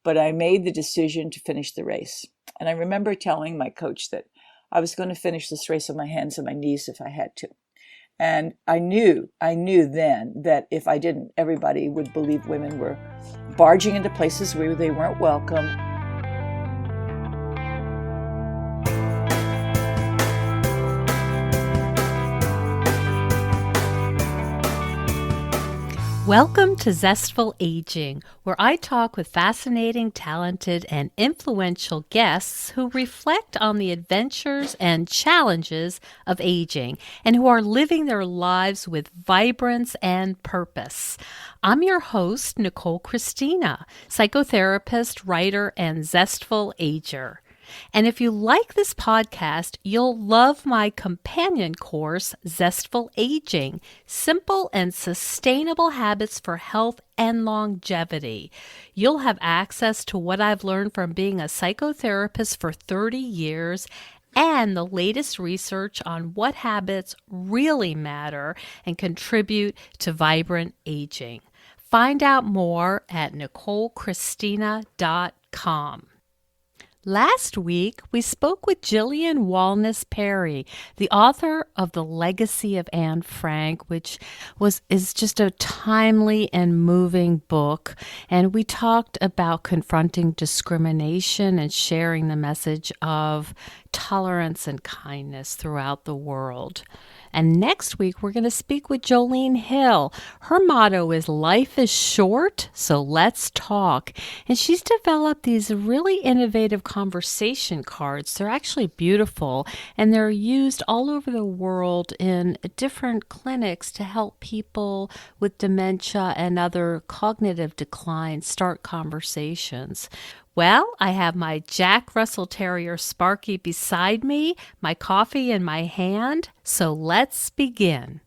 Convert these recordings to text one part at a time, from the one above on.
but I made the decision to finish the race. And I remember telling my coach that I was going to finish this race on my hands and my knees if I had to. And I knew then that if I didn't, everybody would believe women were barging into places where they weren't welcome. Welcome to Zestful Aging, where I talk with fascinating, talented, and influential guests who reflect on the adventures and challenges of aging and who are living their lives with vibrance and purpose. I'm your host, Nicole Christina, psychotherapist, writer, and Zestful Ager. And if you like this podcast, you'll love my companion course, Zestful Aging, Simple and Sustainable Habits for Health and Longevity. You'll have access to what I've learned from being a psychotherapist for 30 years and the latest research on what habits really matter and contribute to vibrant aging. Find out more at NicoleChristina.com. Last week, we spoke with Jillian Walnes Perry, the author of The Legacy of Anne Frank, which is just a timely and moving book. And we talked about confronting discrimination and sharing the message of tolerance and kindness throughout the world. And next week, we're going to speak with Jolene Hill. Her motto is "Life is short, so let's talk." And she's developed these really innovative conversation cards. They're actually beautiful, and they're used all over the world in different clinics to help people with dementia and other cognitive decline start conversations. Well, I have my Jack Russell Terrier Sparky beside me, my coffee in my hand, so let's begin.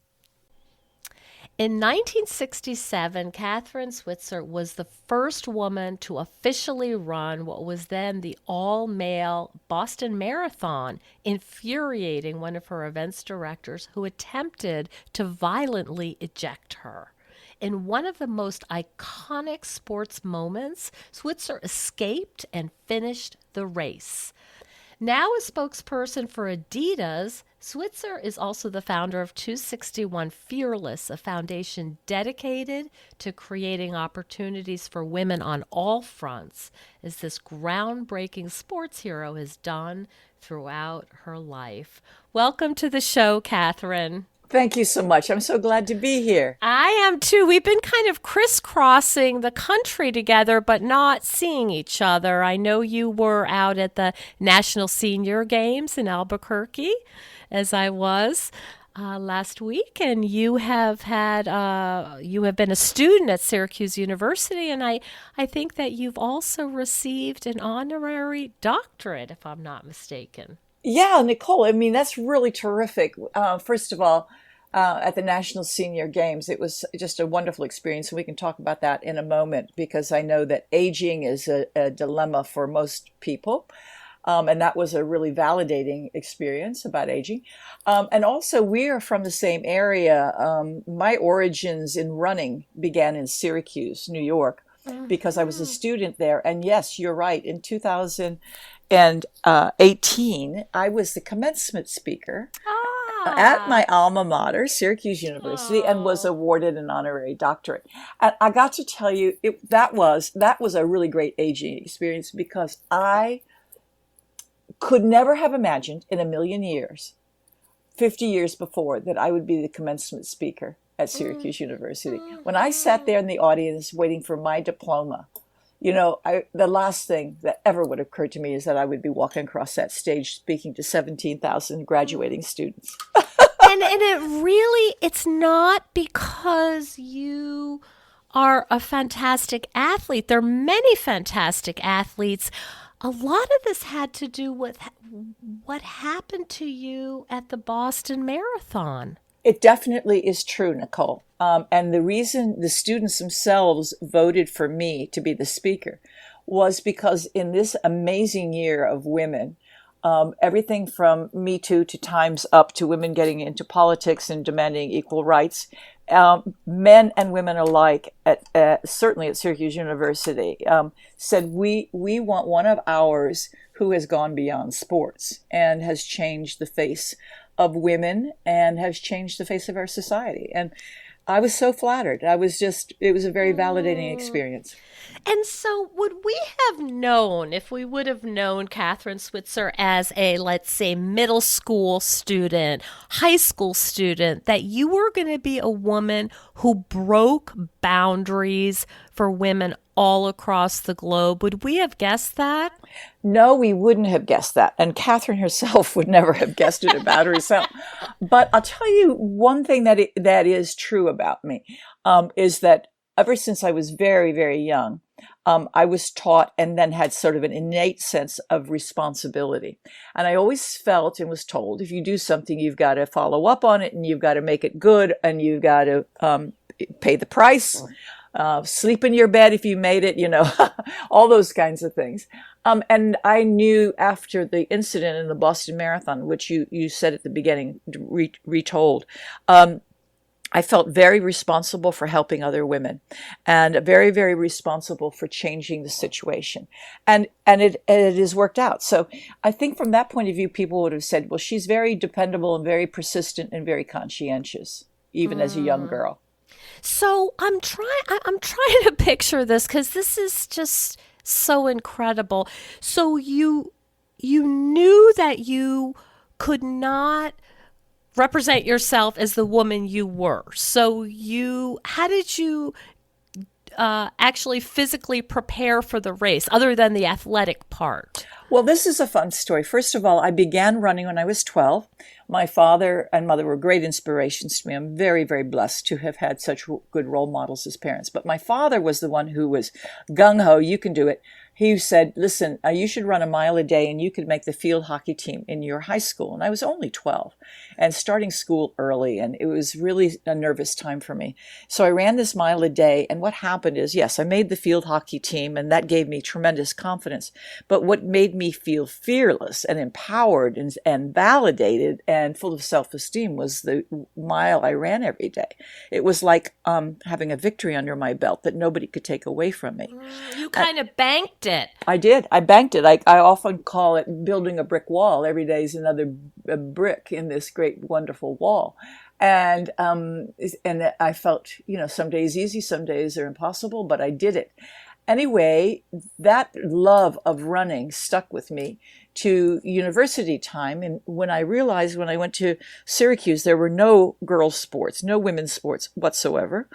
In 1967, Kathrine Switzer was the first woman to officially run what was then the all-male Boston Marathon, infuriating one of her events directors who attempted to violently eject her. In one of the most iconic sports moments, Switzer escaped and finished the race. Now a spokesperson for Adidas, Switzer is also the founder of 261 Fearless, a foundation dedicated to creating opportunities for women on all fronts, as this groundbreaking sports hero has done throughout her life. Welcome to the show, Kathrine. Thank you so much. I'm so glad to be here. I am too. We've been kind of crisscrossing the country together, but not seeing each other. I know you were out at the National Senior Games in Albuquerque, as I was last week, and you have been a student at Syracuse University, and I think that you've also received an honorary doctorate, if I'm not mistaken. Yeah, Nicole, I mean, that's really terrific. First of all, at the National Senior Games, it was just a wonderful experience. And we can talk about that in a moment, because I know that aging is a dilemma for most people. And that was a really validating experience about aging. And also, we are from the same area. My origins in running began in Syracuse, New York, because I was a student there. And yes, you're right. In 2018, I was the commencement speaker at my alma mater, Syracuse University, and was awarded an honorary doctorate. And I got to tell you, that was a really great aging experience, because I could never have imagined in a million years, 50 years before, that I would be the commencement speaker at Syracuse University. When I sat there in the audience waiting for my diploma, you know, the last thing that ever would occur to me is that I would be walking across that stage speaking to 17,000 graduating students. and it's not because you are a fantastic athlete. There are many fantastic athletes. A lot of this had to do with what happened to you at the Boston Marathon. It definitely is true, Nicole. And the reason the students themselves voted for me to be the speaker was because in this amazing year of women, everything from Me Too to Time's Up to women getting into politics and demanding equal rights, men and women alike, certainly at Syracuse University, said we want one of ours who has gone beyond sports and has changed the face of women and has changed the face of our society. And I was so flattered. It was a very validating experience. And so would we have known, if we would have known Kathrine Switzer as a, let's say, middle school student, high school student, that you were going to be a woman who broke boundaries for women all across the globe? Would we have guessed that? No, we wouldn't have guessed that. And Kathrine herself would never have guessed it about herself. But I'll tell you one thing that is true about me, is that ever since I was very, very young, I was taught and then had sort of an innate sense of responsibility. And I always felt and was told, if you do something, you've got to follow up on it and you've got to make it good and you've got to pay the price, sleep in your bed if you made it, all those kinds of things. And I knew after the incident in the Boston Marathon, which you said at the beginning, retold, I felt very responsible for helping other women and very, very responsible for changing the situation. And it has worked out. So I think from that point of view, people would have said, well, she's very dependable and very persistent and very conscientious, even as a young girl. So I'm trying to picture this because this is just so incredible. So you knew that you could not represent yourself as the woman you were. So how did you actually physically prepare for the race, other than the athletic part? Well, this is a fun story. First of all, I began running when I was 12. My father and mother were great inspirations to me. I'm very, very blessed to have had such good role models as parents. But my father was the one who was gung-ho, you can do it. He said, listen, you should run a mile a day and you could make the field hockey team in your high school. And I was only 12 and starting school early. And it was really a nervous time for me. So I ran this mile a day. And what happened is, yes, I made the field hockey team and that gave me tremendous confidence. But what made me feel fearless and empowered and validated and full of self-esteem was the mile I ran every day. It was like having a victory under my belt that nobody could take away from me. You kind of banked it. I did. I banked it. I often call it building a brick wall. Every day is another brick in this great, wonderful wall. And I felt, some days easy, some days are impossible, but I did it. Anyway, that love of running stuck with me to university time. And when I realized when I went to Syracuse, there were no girls' sports, no women's sports whatsoever,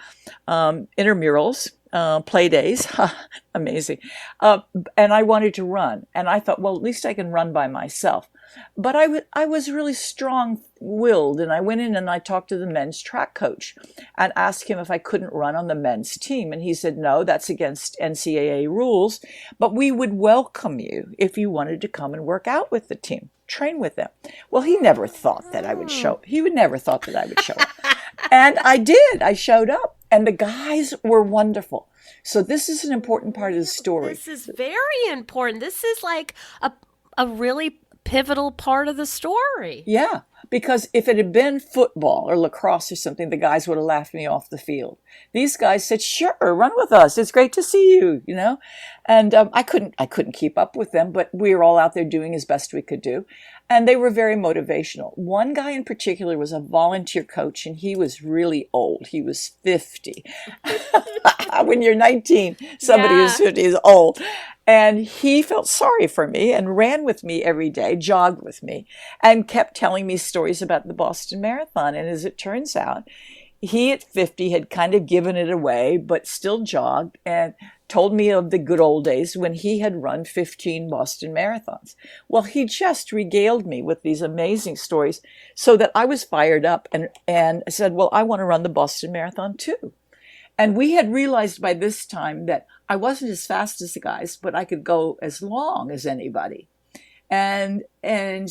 intramurals, play days, amazing. And I wanted to run. And I thought, well, at least I can run by myself. But I was really strong-willed, and I went in and I talked to the men's track coach and asked him if I couldn't run on the men's team. And he said, no, that's against NCAA rules, but we would welcome you if you wanted to come and work out with the team, train with them. Well, he never thought that I would show up. He would never thought that I would show up. And I did. I showed up, and the guys were wonderful. So this is an important part of the story. This is very important. This is like a really pivotal part of the story. Yeah, because if it had been football or lacrosse or something, the guys would have laughed me off the field. These guys said, sure, run with us. It's great to see you, And I couldn't keep up with them, but we were all out there doing as best we could do. And they were very motivational. One guy in particular was a volunteer coach, and he was really old. He was 50. When you're 19, somebody who's 50 is old. And he felt sorry for me and ran with me every day, jogged with me, and kept telling me stories about the Boston Marathon. And as it turns out, he at 50 had kind of given it away, but still jogged and told me of the good old days when he had run 15 Boston marathons. Well, he just regaled me with these amazing stories so that I was fired up and said, well, I want to run the Boston Marathon too. And we had realized by this time that I wasn't as fast as the guys, but I could go as long as anybody. And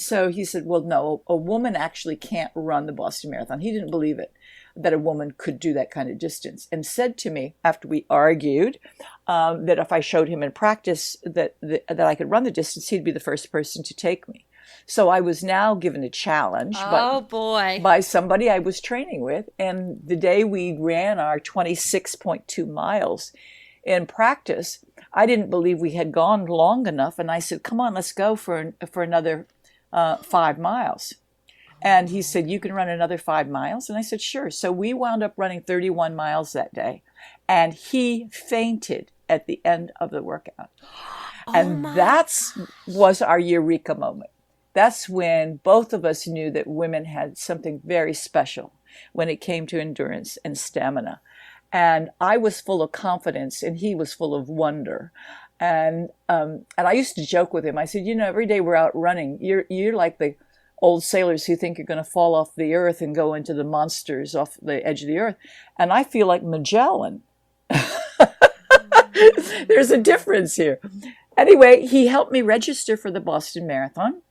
so he said, well, no, a woman actually can't run the Boston Marathon. He didn't believe it, that a woman could do that kind of distance, and said to me after we argued that if I showed him in practice that I could run the distance, he'd be the first person to take me. So I was now given a challenge by somebody I was training with. And the day we ran our 26.2 miles in practice, I didn't believe we had gone long enough. And I said, come on, let's go for another 5 miles. And he said, you can run another 5 miles? And I said, sure. So we wound up running 31 miles that day. And he fainted at the end of the workout. And that was our eureka moment. That's when both of us knew that women had something very special when it came to endurance and stamina. And I was full of confidence and he was full of wonder. And I used to joke with him. I said, every day we're out running, you're like the old sailors who think you're going to fall off the earth and go into the monsters off the edge of the earth. And I feel like Magellan. There's a difference here. Anyway, he helped me register for the Boston Marathon.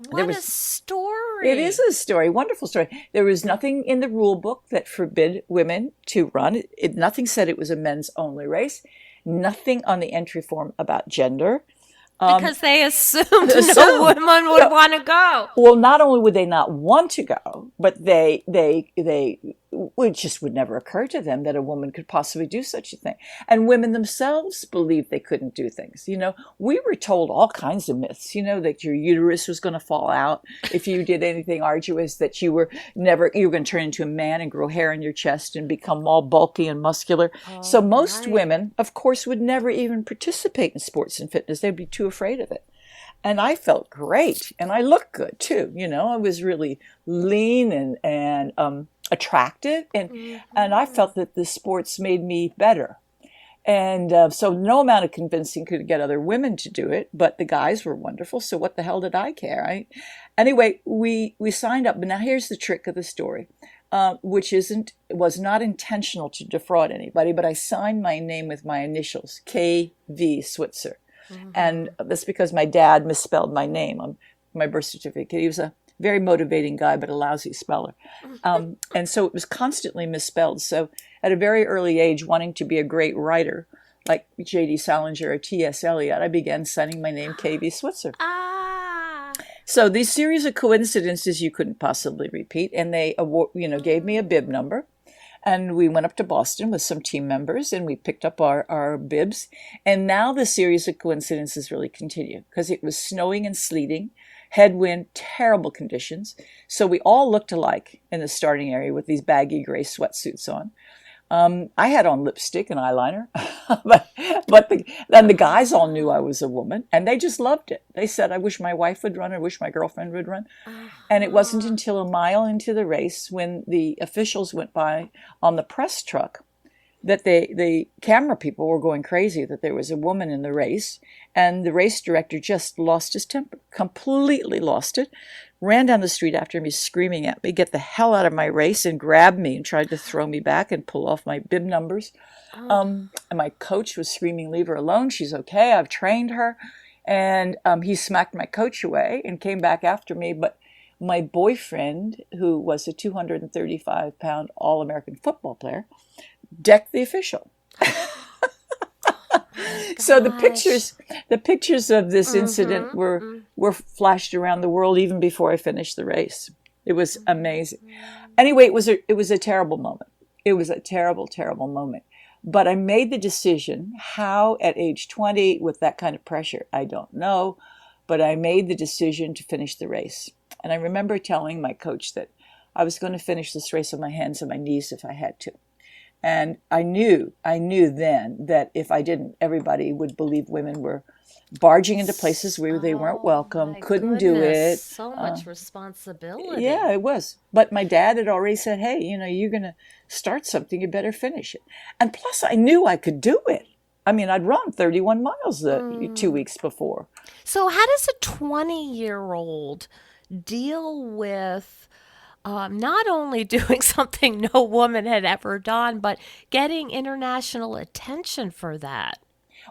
What a story. It is a story, wonderful story. There was nothing in the rule book that forbid women to run. Nothing said it was a men's only race. Nothing on the entry form about gender. Because they assumed no woman would want to go. Well, not only would they not want to go, but it just would never occur to them that a woman could possibly do such a thing. And women themselves believed they couldn't do things. We were told all kinds of myths, that your uterus was going to fall out if you did anything arduous, that you were going to turn into a man and grow hair on your chest and become all bulky and muscular. So most women, of course, would never even participate in sports and fitness. They'd be too afraid of it. And I felt great. And I looked good, too. I was really lean and attractive. And I felt that the sports made me better. And so no amount of convincing could get other women to do it. But the guys were wonderful. So what the hell did I care? Anyway, we signed up. But now here's the trick of the story, which was not intentional to defraud anybody. But I signed my name with my initials, K.V. Switzer. And that's because my dad misspelled my name on my birth certificate. He was a very motivating guy, but a lousy speller. And so it was constantly misspelled. So at a very early age, wanting to be a great writer, like J.D. Salinger or T.S. Eliot, I began signing my name K.V. Switzer. So these series of coincidences you couldn't possibly repeat. And they gave me a bib number. And we went up to Boston with some team members and we picked up our bibs. And now the series of coincidences really continue because it was snowing and sleeting, headwind, terrible conditions. So we all looked alike in the starting area with these baggy gray sweatsuits on. I had on lipstick and eyeliner, but then the guys all knew I was a woman and they just loved it. They said, I wish my wife would run. I wish my girlfriend would run. And it wasn't until a mile into the race when the officials went by on the press truck that the camera people were going crazy that there was a woman in the race. And the race director just lost his temper, completely lost it, ran down the street after me, screaming at me, get the hell out of my race, and grabbed me and tried to throw me back and pull off my bib numbers. And my coach was screaming, leave her alone. She's okay. I've trained her. And he smacked my coach away and came back after me. But my boyfriend, who was a 235-pound All-American football player, decked the official. So the pictures of this incident were flashed around the world even before I finished the race. It was amazing. Anyway, it was a terrible moment. It was a terrible, terrible moment. But I made the decision, how at age 20 with that kind of pressure, I don't know, but I made the decision to finish the race. And I remember telling my coach that I was going to finish this race on my hands and my knees if I had to. And I knew then that if I didn't, everybody would believe women were barging into places where they weren't welcome, couldn't do it. So much responsibility. Yeah, it was. But my dad had already said, hey, you're going to start something, you better finish it. And plus I knew I could do it. I mean, I'd run 31 miles 2 weeks before. So how does a 20-year-old deal with not only doing something no woman had ever done, but getting international attention for that?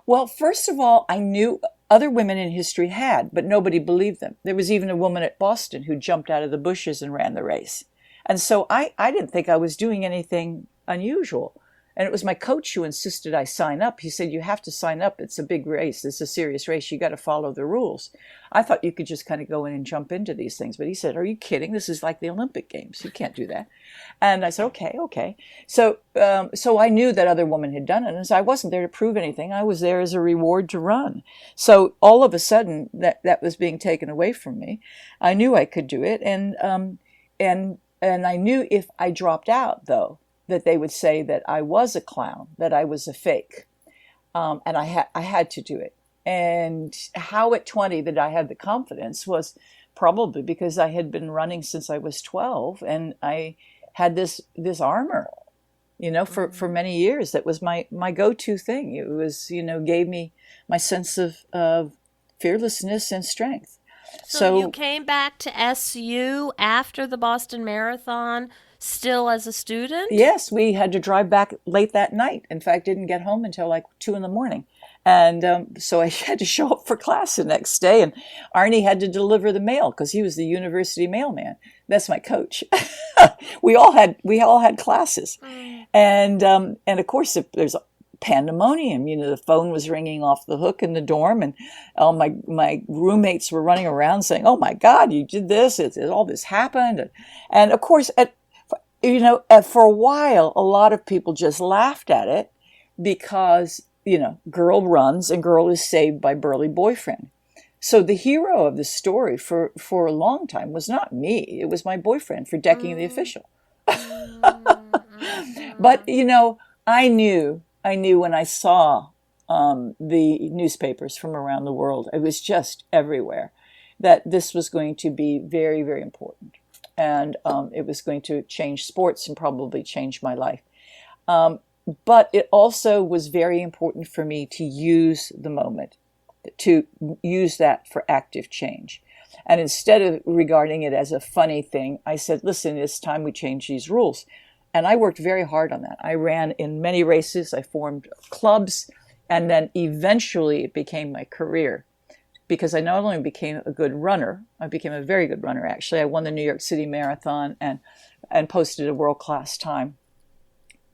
Well, first of all, I knew other women in history had, but nobody believed them. There was even a woman at Boston who jumped out of the bushes and ran the race. And so I didn't think I was doing anything unusual. And it was my coach who insisted I sign up. He said, you have to sign up. It's a big race. It's a serious race. You got to follow the rules. I thought you could just kind of go in and jump into these things. But he said, are you kidding? This is like the Olympic Games. You can't do that. And I said, okay. So I knew that other women had done it. And so I wasn't there to prove anything. I was there as a reward to run. So all of a sudden that was being taken away from me. I knew I could do it. And I knew if I dropped out, though, that they would say that I was a clown, that I was a fake. And I had to do it. And how at 20 that I had the confidence was probably because I had been running since I was 12, and I had this armor, for many years. That was my go-to thing. It was, gave me my sense of fearlessness and strength. So you came back to SU after the Boston Marathon, still as a student? Yes, we had to drive back late that night. In fact, didn't get home until like 2 a.m. And so I had to show up for class the next day, and Arnie had to deliver the mail because he was the university mailman. That's my coach. we all had classes, and of course there's pandemonium. The phone was ringing off the hook in the dorm, and all my roommates were running around saying, "Oh my God, you did this! All this happened!" And of course, for a while, a lot of people just laughed at it because, girl runs and girl is saved by burly boyfriend. So the hero of the story for a long time was not me. It was my boyfriend for decking the official. But, I knew when I saw the newspapers from around the world, it was just everywhere, that this was going to be very, very important. And it was going to change sports and probably change my life. But it also was very important for me to use the moment, to use that for active change. And instead of regarding it as a funny thing, I said, listen, it's time we change these rules. And I worked very hard on that. I ran in many races. I formed clubs. And then eventually it became my career, because I not only became a good runner, I became a very good runner, actually. I won the New York City Marathon and posted a world-class time.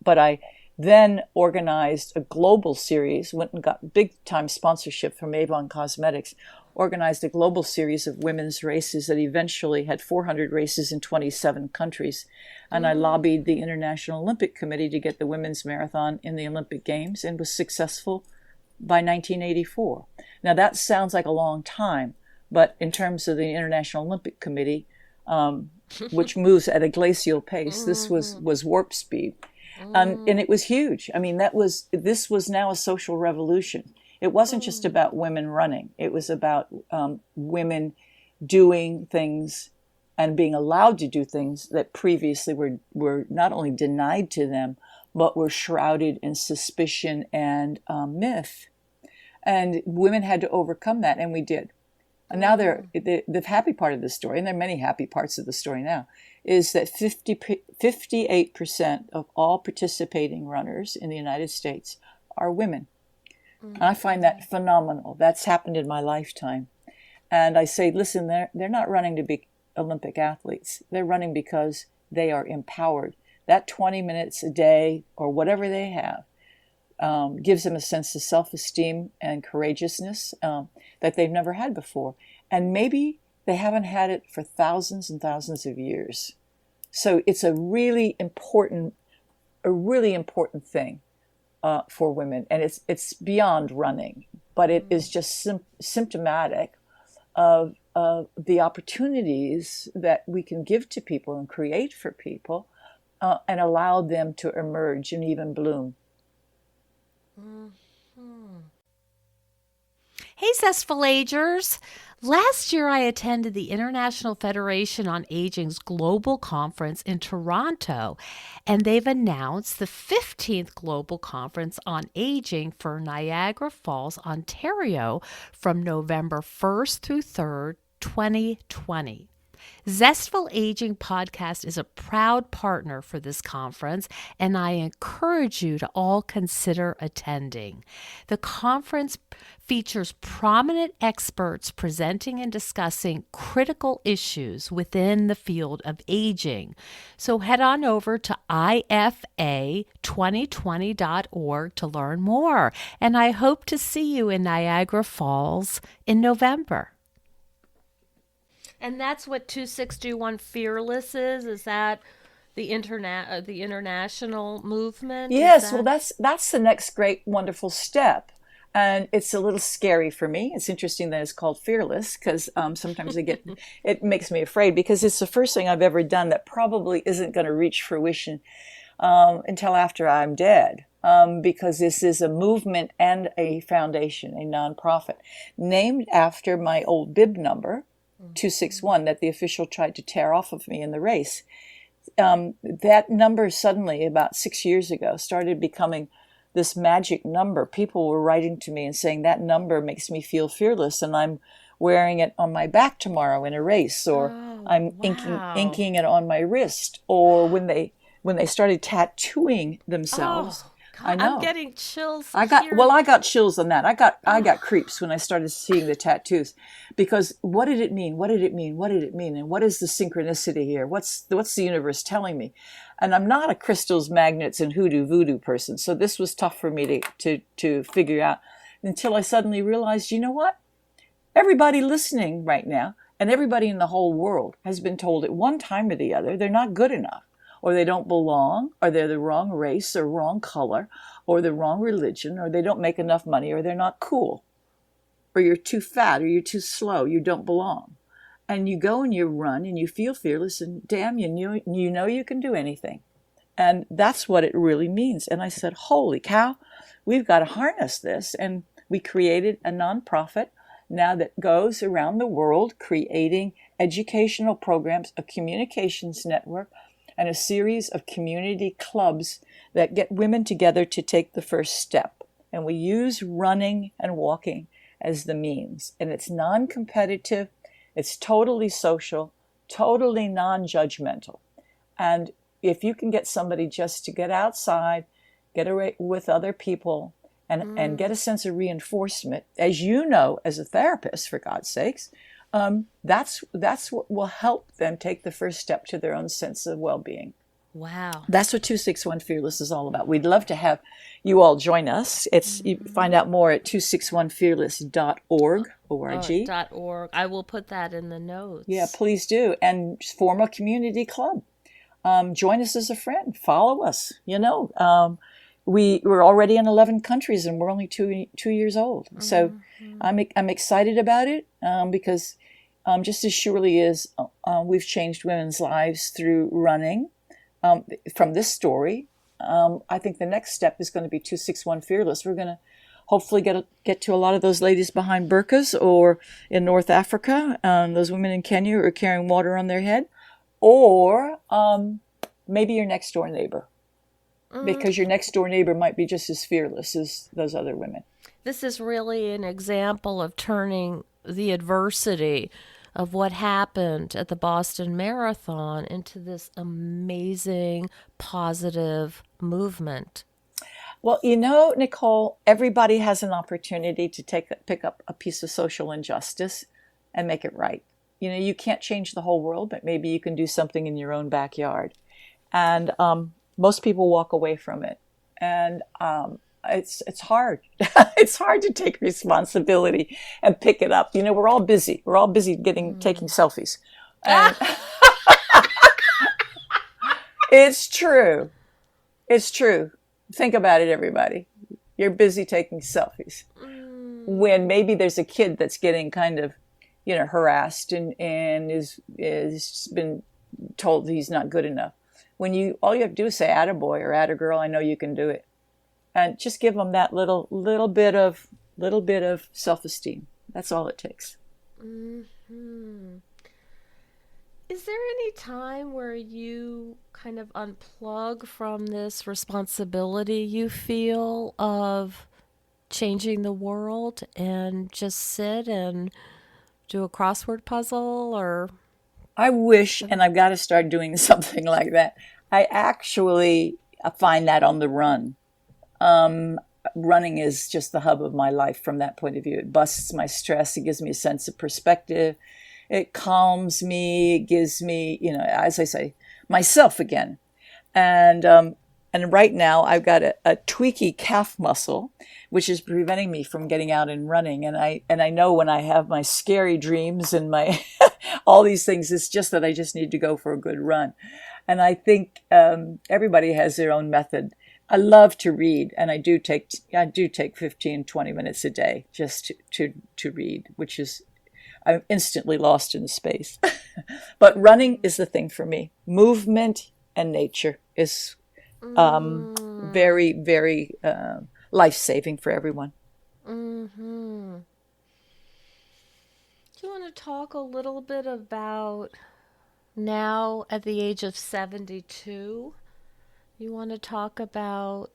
But I then organized a global series, went and got big-time sponsorship from Avon Cosmetics, organized a global series of women's races that eventually had 400 races in 27 countries. And I lobbied the International Olympic Committee to get the women's marathon in the Olympic Games, and was successful by 1984. Now that sounds like a long time, but in terms of the International Olympic Committee, which moves at a glacial pace, this was warp speed. And it was huge. I mean, this was now a social revolution. It wasn't just about women running. It was about women doing things and being allowed to do things that previously were not only denied to them, but were shrouded in suspicion and myth. And women had to overcome that, and we did. And now the happy part of the story, and there are many happy parts of the story now, is that 58% of all participating runners in the United States are women. And I find that phenomenal. That's happened in my lifetime. And I say, listen, they're not running to be Olympic athletes. They're running because they are empowered. That 20 minutes a day or whatever they have gives them a sense of self-esteem and courageousness that they've never had before. And maybe they haven't had it for thousands and thousands of years. So it's a really important thing for women. And it's beyond running, but it is just symptomatic of the opportunities that we can give to people and create for people and allow them to emerge and even bloom. Hey, Zestful Agers. Last year, I attended the International Federation on Aging's Global Conference in Toronto, and they've announced the 15th Global Conference on Aging for Niagara Falls, Ontario, from November 1st through 3rd, 2020. Zestful Aging Podcast is a proud partner for this conference, and I encourage you to all consider attending. The conference features prominent experts presenting and discussing critical issues within the field of aging. So head on over to ifa2020.org to learn more, and I hope to see you in Niagara Falls in November. And that's what 2621 Fearless is? Is that the international movement? Yes, well, that's the next great, wonderful step. And it's a little scary for me. It's interesting that it's called Fearless because sometimes it makes me afraid because it's the first thing I've ever done that probably isn't going to reach fruition until after I'm dead. Because this is a movement and a foundation, a nonprofit, named after my old bib number, 261, that the official tried to tear off of me in the race. That number suddenly, about 6 years ago, started becoming this magic number. People were writing to me and saying that number makes me feel fearless, and I'm wearing it on my back tomorrow in a race, or I'm inking it on my wrist, or when they started tattooing themselves. God, I know. I'm getting chills. I got chills on that. I got creeps when I started seeing the tattoos, because what did it mean? What did it mean? What did it mean? And what is the synchronicity here? What's the universe telling me? And I'm not a crystals, magnets, and hoodoo voodoo person, so this was tough for me to figure out until I suddenly realized, you know what? Everybody listening right now, and everybody in the whole world, has been told at one time or the other they're not good enough, or they don't belong, or they're the wrong race, or wrong color, or the wrong religion, or they don't make enough money, or they're not cool, or you're too fat, or you're too slow, you don't belong. And you go and you run and you feel fearless, and damn, you know you can do anything. And that's what it really means. And I said, holy cow, we've got to harness this. And we created a nonprofit now that goes around the world creating educational programs, a communications network, and a series of community clubs that get women together to take the first step. And we use running and walking as the means. And it's non-competitive, it's totally social, totally non-judgmental. And if you can get somebody just to get outside, get away with other people, and get a sense of reinforcement, as you know, as a therapist, for God's sakes, that's what will help them take the first step to their own sense of well-being. Wow. That's what 261 Fearless is all about. We'd love to have you all join us. You find out more at 261fearless.org. O-R-G. .org. I will put that in the notes. Yeah, please do. And form a community club. Join us as a friend. Follow us. We're already in 11 countries, and we're only 2 years old. So I'm excited about it because just as surely as we've changed women's lives through running from this story, I think the next step is going to be 261 Fearless. We're going to hopefully get to a lot of those ladies behind burqas, or in North Africa, those women in Kenya who are carrying water on their head, or maybe your next door neighbor. Because your next door neighbor might be just as fearless as those other women. This is really an example of turning the adversity of what happened at the Boston Marathon into this amazing, positive movement. Well, Nicole, everybody has an opportunity to pick up a piece of social injustice and make it right. You can't change the whole world, but maybe you can do something in your own backyard. And most people walk away from it, and it's hard. It's hard to take responsibility and pick it up. We're all busy. We're all busy taking selfies. And it's true. It's true. Think about it, everybody. You're busy taking selfies when maybe there's a kid that's getting kind of, harassed and is been told he's not good enough. When all you have to do is say, "Attaboy" or "Attagirl, I know you can do it," and just give them that little bit of self-esteem. That's all it takes. Mm-hmm. Is there any time where you kind of unplug from this responsibility you feel of changing the world and just sit and do a crossword puzzle or I wish, and I've got to start doing something like that. I actually find that on the run. Running is just the hub of my life from that point of view. It busts my stress. It gives me a sense of perspective. It calms me. It gives me, as I say, myself again. And right now I've got a tweaky calf muscle, which is preventing me from getting out and running. And I know when I have my scary dreams and my all these things, it's just that I just need to go for a good run. And I think everybody has their own method. I love to read, and I do take 15, 20 minutes a day just to read, which is, I'm instantly lost in space. But running is the thing for me. Movement and nature is very, very life-saving for everyone. Mm-hmm. Do you want to talk a little bit about now at the age of 72? You want to talk about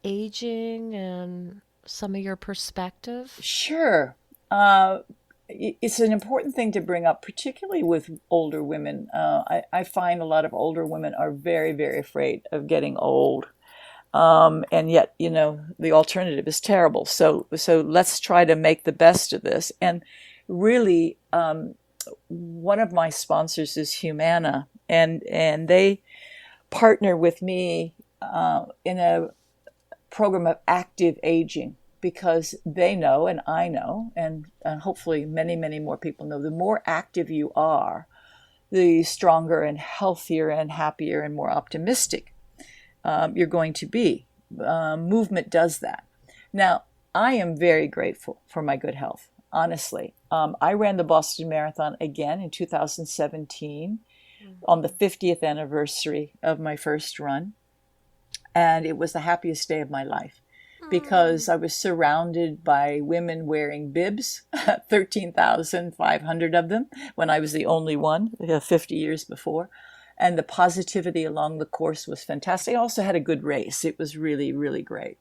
aging and some of your perspective? Sure. It's an important thing to bring up, particularly with older women. I find a lot of older women are very, very afraid of getting old. And yet, the alternative is terrible. So let's try to make the best of this. And really, one of my sponsors is Humana, and they partner with me in a program of active aging, because they know, and I know, and hopefully many, many more people know, the more active you are, the stronger and healthier and happier and more optimistic you're going to be. Movement does that. Now, I am very grateful for my good health, honestly. I ran the Boston Marathon again in 2017 on the 50th anniversary of my first run. And it was the happiest day of my life, because I was surrounded by women wearing bibs, 13,500 of them, when I was the only one 50 years before. And the positivity along the course was fantastic. I also had a good race. It was really, really great.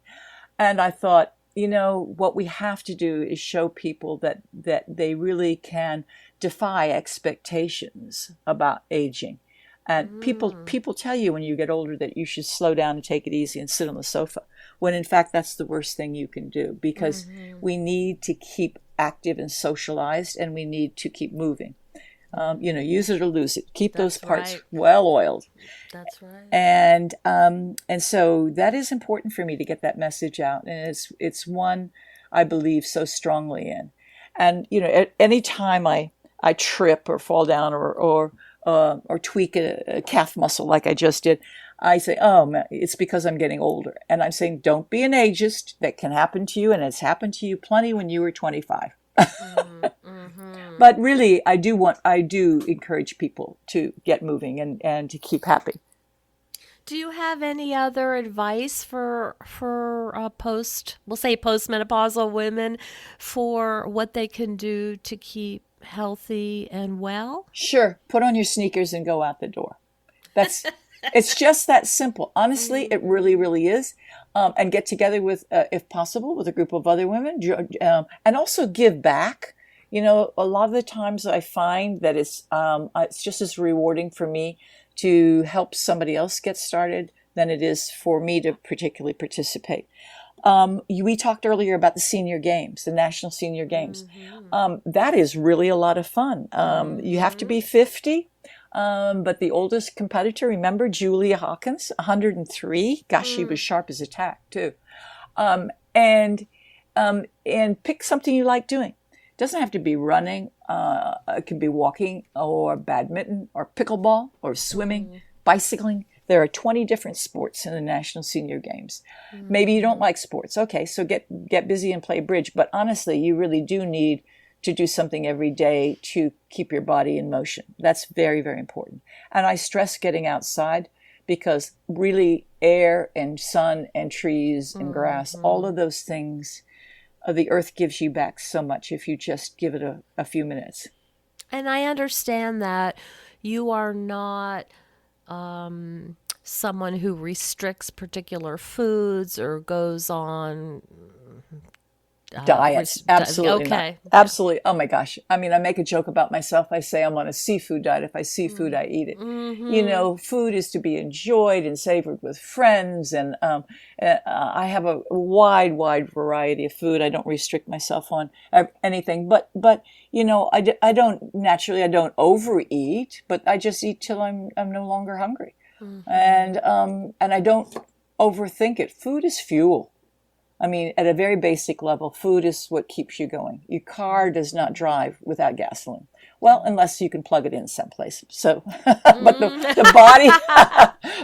And I thought, what we have to do is show people that they really can defy expectations about aging. And people tell you when you get older that you should slow down and take it easy and sit on the sofa, when in fact that's the worst thing you can do, because we need to keep active and socialized, and we need to keep moving. Use it or lose it. Keep those parts well oiled. That's right. And so that is important for me to get that message out, and it's one I believe so strongly in. And at any time I trip or fall down or tweak a calf muscle like I just did, I say, oh, man, it's because I'm getting older. And I'm saying, don't be an ageist. That can happen to you, and it's happened to you plenty when you were 25. But really, I do encourage people to get moving and to keep happy. Do you have any other advice for postmenopausal women for what they can do to keep healthy and well? Sure. Put on your sneakers and go out the door. It's just that simple. Honestly, it really, really is. And get together with, if possible, with a group of other women, and also give back. A lot of the times I find that it's just as rewarding for me to help somebody else get started than it is for me to particularly participate. We talked earlier about the senior games, the National Senior Games. That is really a lot of fun. You have to be 50. But the oldest competitor, remember Julia Hawkins, 103? Gosh, she was sharp as a tack too. And pick something you like doing. It doesn't have to be running. It can be walking or badminton or pickleball or swimming, bicycling. There are 20 different sports in the National Senior Games. Maybe you don't like sports. Okay, so get busy and play bridge. But honestly, you really do need to do something every day to keep your body in motion. That's very, very important. And I stress getting outside, because really air and sun and trees and grass, all of those things, the earth gives you back so much if you just give it a few minutes. And I understand that you are not someone who restricts particular foods or goes on diets. Absolutely okay. not. Absolutely. Oh my gosh. I mean, I make a joke about myself. I say I'm on a seafood diet. If I see food, I eat it. Food is to be enjoyed and savored with friends. And I have a wide variety of food. I don't restrict myself on anything. But I don't overeat, but I just eat till I'm no longer hungry. And I don't overthink it. Food is fuel. I mean, at a very basic level, food is what keeps you going. Your car does not drive without gasoline. Well, unless you can plug it in someplace. So, but the body,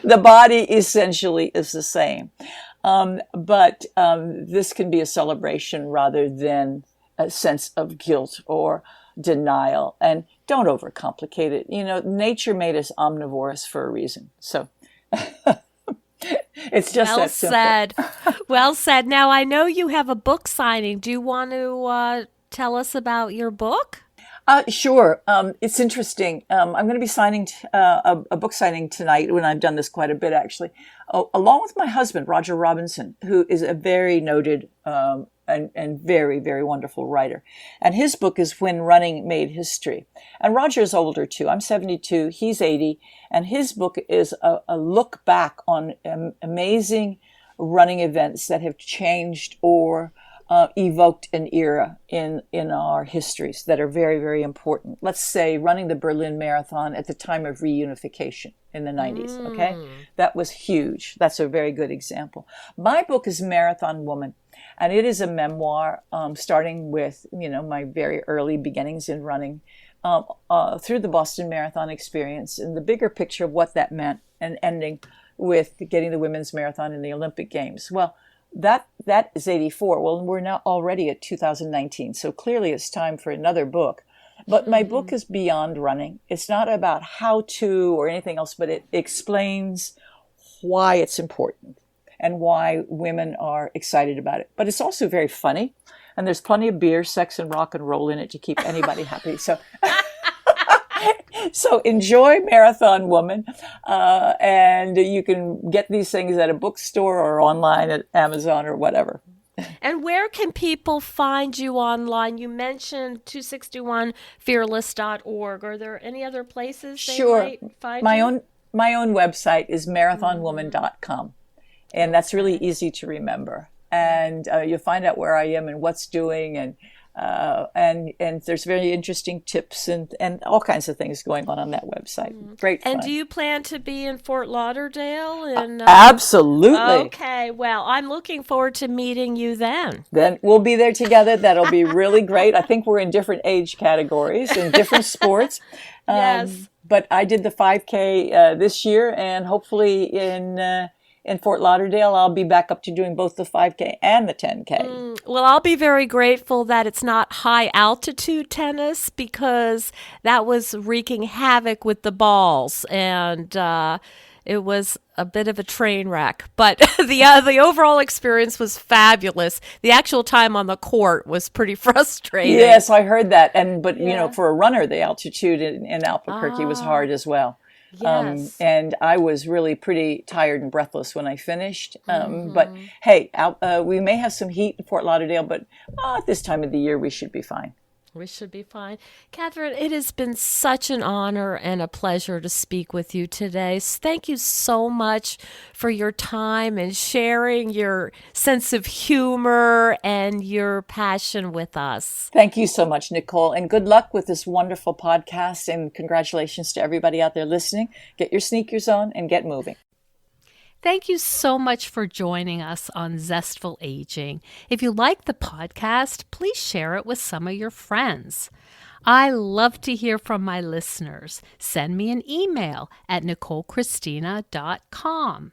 the body essentially is the same. But this can be a celebration rather than a sense of guilt or denial. And don't overcomplicate it. Nature made us omnivores for a reason. So it's just that simple. Well said. Well said. Now, I know you have a book signing. Do you want to tell us about your book? Sure. It's interesting. I'm going to be signing a book signing tonight, when I've done this quite a bit, actually, along with my husband, Roger Robinson, who is a very noted and very, very wonderful writer. And his book is When Running Made History. And Roger is older, too. I'm 72. He's 80. And his book is a look back on amazing running events that have changed or evoked an era in our histories that are very, very important. Let's say running the Berlin Marathon at the time of reunification in the 90s, okay? That was huge. That's a very good example. My book is Marathon Woman, and it is a memoir starting with, my very early beginnings in running through the Boston Marathon experience and the bigger picture of what that meant, and ending with getting the women's marathon in the Olympic Games. Well, that is 84. Well, we're now already at 2019. So clearly it's time for another book. But my book is beyond running. It's not about how to or anything else, but it explains why it's important and why women are excited about it. But it's also very funny. And there's plenty of beer, sex, and rock and roll in it to keep anybody happy. So enjoy Marathon Woman, and you can get these things at a bookstore or online at Amazon or whatever. And where can people find you online? You mentioned 261fearless.org. Are there any other places they might find you? My own website is marathonwoman.com, and that's really easy to remember. And you'll find out where I am and what's doing, and there's very interesting tips and all kinds of things going on that website. Great fun. And do you plan to be in Fort Lauderdale? Absolutely. Okay. Well, I'm looking forward to meeting you then. Then we'll be there together. That'll be really great. I think we're in different age categories and different sports. Yes. But I did the 5K this year, and hopefully in Fort Lauderdale, I'll be back up to doing both the 5K and the 10K. Well, I'll be very grateful that it's not high altitude tennis, because that was wreaking havoc with the balls, and it was a bit of a train wreck. But the overall experience was fabulous. The actual time on the court was pretty frustrating. Yes, I heard that. But for a runner, the altitude in Albuquerque was hard as well. Yes. And I was really pretty tired and breathless when I finished. But hey, we may have some heat in Fort Lauderdale, but at this time of the year, we should be fine. We should be fine. Kathrine, it has been such an honor and a pleasure to speak with you today. Thank you so much for your time and sharing your sense of humor and your passion with us. Thank you so much, Nicole, and good luck with this wonderful podcast, and congratulations to everybody out there listening. Get your sneakers on and get moving. Thank you so much for joining us on Zestful Aging. If you like the podcast, please share it with some of your friends. I love to hear from my listeners. Send me an email at NicoleChristina.com.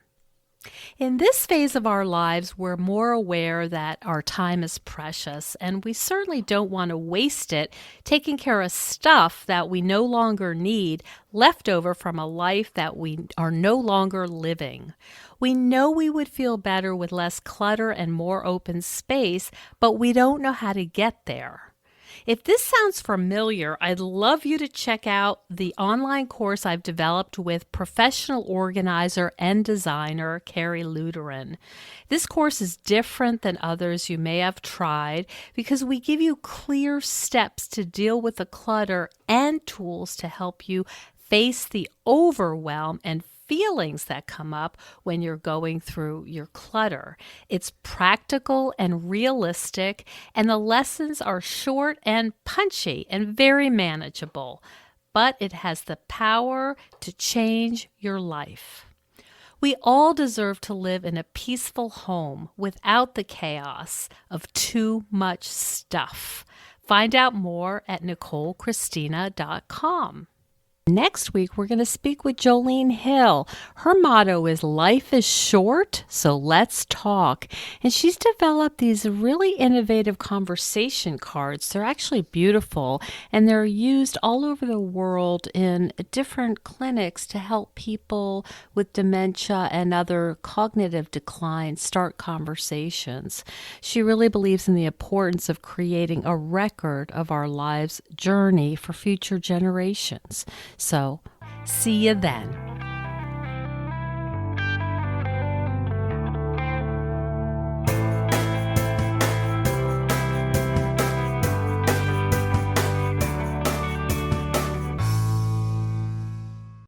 In this phase of our lives, we're more aware that our time is precious, and we certainly don't want to waste it taking care of stuff that we no longer need, left over from a life that we are no longer living. We know we would feel better with less clutter and more open space, but we don't know how to get there. If this sounds familiar, I'd love you to check out the online course I've developed with professional organizer and designer Carrie Luderin. This course is different than others you may have tried because we give you clear steps to deal with the clutter and tools to help you face the overwhelm and feelings that come up when you're going through your clutter. It's practical and realistic, and the lessons are short and punchy and very manageable, but it has the power to change your life. We all deserve to live in a peaceful home without the chaos of too much stuff. Find out more at NicoleChristina.com. Next week, we're going to speak with Jolene Hill. Her motto is "Life is short, so let's talk." And she's developed these really innovative conversation cards. They're actually beautiful, and they're used all over the world in different clinics to help people with dementia and other cognitive decline start conversations. She really believes in the importance of creating a record of our lives' journey for future generations. So, see you then.